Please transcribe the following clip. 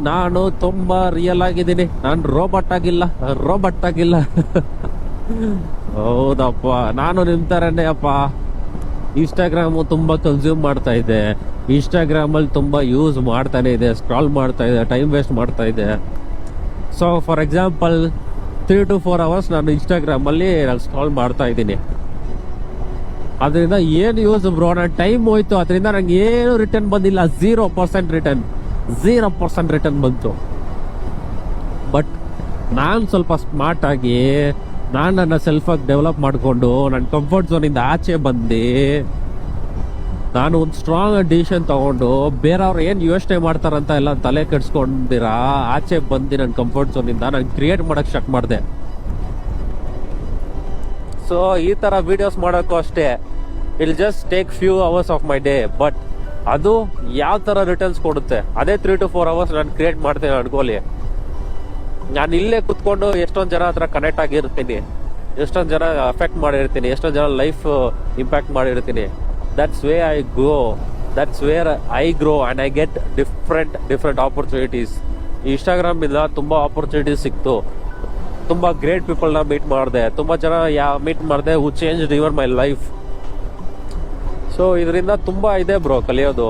ನಾನು ತುಂಬಾ ರಿಯಲ್ ಆಗಿದ್ದೀನಿ, ನಾನು ರೋಬೋಟ್ ಆಗಿಲ್ಲ ಹೌದಪ್ಪ, ನಾನು ನಿಮ್ ತರನೇ ಅಪ್ಪ. ಇನ್ಸ್ಟಾಗ್ರಾಮು ತುಂಬಾ ಕನ್ಸ್ಯೂಮ್ ಮಾಡ್ತಾ ಇದ್ದೆ, ಇನ್ಸ್ಟಾಗ್ರಾಮ್ ಅಲ್ಲಿ ತುಂಬಾ ಯೂಸ್ ಮಾಡ್ತಾನೆ ಇದೆ, ಸ್ಕ್ರಾಲ್ ಮಾಡ್ತಾ ಇದೆ, ಟೈಮ್ ವೇಸ್ಟ್ ಮಾಡ್ತಾ ಇದೆ. So for example 3 to 4 hours ನಾನು ಇನ್ಸ್ಟಾಗ್ರಾಮ್ ಅಲ್ಲಿ ಸ್ಕ್ರಾಲ್ ಮಾಡ್ತಾ ಇದ್ದೀನಿ. ಅದರಿಂದ ಏನು ಯೂಸ್ ಬ್ರೋ? ನನ್ನ ಟೈಮ್ ಹೋಯ್ತು, ಅದರಿಂದ ನಂಗೆ ಏನು ರಿಟರ್ನ್ ಬಂದಿಲ್ಲ. 0% ರಿಟರ್ನ್ ಬಂತು. ಬಟ್ ನಾನು ಸ್ವಲ್ಪ ಸ್ಮಾರ್ಟ್ ಆಗಿ ನನ್ನ ಸೆಲ್ಫ್ ಆಗಿ ಡೆವಲಪ್ ಮಾಡಿಕೊಂಡು ನನ್ನ ಕಂಫರ್ಟ್ ಝೋನಿಂದ ಆಚೆ ಬಂದು ನಾನು ಒಂದು ಸ್ಟ್ರಾಂಗ್ ಡಿಸಿಷನ್ ತಗೊಂಡು ಬೇರೆಯವ್ರು ಏನು ಯೋಚನೆ ಮಾಡ್ತಾರಂತ ಎಲ್ಲ ತಲೆ ಕೆಡ್ಸ್ಕೊಂಡಿರ ಆಚೆ ಬಂದು ನನ್ನ ಕಂಫರ್ಟ್ ಝೋನಿಂದ ನಾನು ಕ್ರಿಯೇಟ್ ಮಾಡಕ್ ಸ್ಟಾರ್ಟ್ ಮಾಡಿದೆ. ಸೊ ಈ ತರ ವಿಡಿಯೋಸ್ ಮಾಡೋಕ್ಕೂ ಅಷ್ಟೇ, ಇಲ್ just take few hours of my day, but ಅದು ಯಾವ ತರ ರಿಟರ್ನ್ಸ್ ಕೊಡುತ್ತೆ. ಅದೇ 3 to 4 hours ನಾನು ಕ್ರಿಯೇಟ್ ಮಾಡ್ತೇನೆ ಅನ್ಕೋಲಿ. ನಾನು ಇಲ್ಲೇ ಕುತ್ಕೊಂಡು ಎಷ್ಟೊಂದು ಜನ ಹತ್ರ ಕನೆಕ್ಟ್ ಆಗಿರ್ತೀನಿ, ಎಷ್ಟೊಂದು ಜನ ಅಫೆಕ್ಟ್ ಮಾಡಿರ್ತೀನಿ, ಎಷ್ಟೊಂದು ಜನ ಲೈಫ್ ಇಂಪ್ಯಾಕ್ಟ್ ಮಾಡಿರ್ತೀನಿ. That's where I grow and I get different opportunities. Instagram ಇಂದ ತುಂಬಾ ಆಪರ್ಚುನಿಟೀಸ್ ಸಿಕ್ತು, ತುಂಬಾ ಗ್ರೇಟ್ ಪೀಪಲ್ ನ ಮೀಟ್ ಮಾಡಿದೆ, ತುಂಬಾ ಜನ ಮೀಟ್ ಮಾಡಿದೆ ಹೂ ಚೇಂಜ್ಡ್ ಇವರ್ ಮೈ ಲೈಫ್. ಸೊ ಇದರಿಂದ ತುಂಬಾ ಇದೆ ಬ್ರೋ ಕಲಿಯೋದು.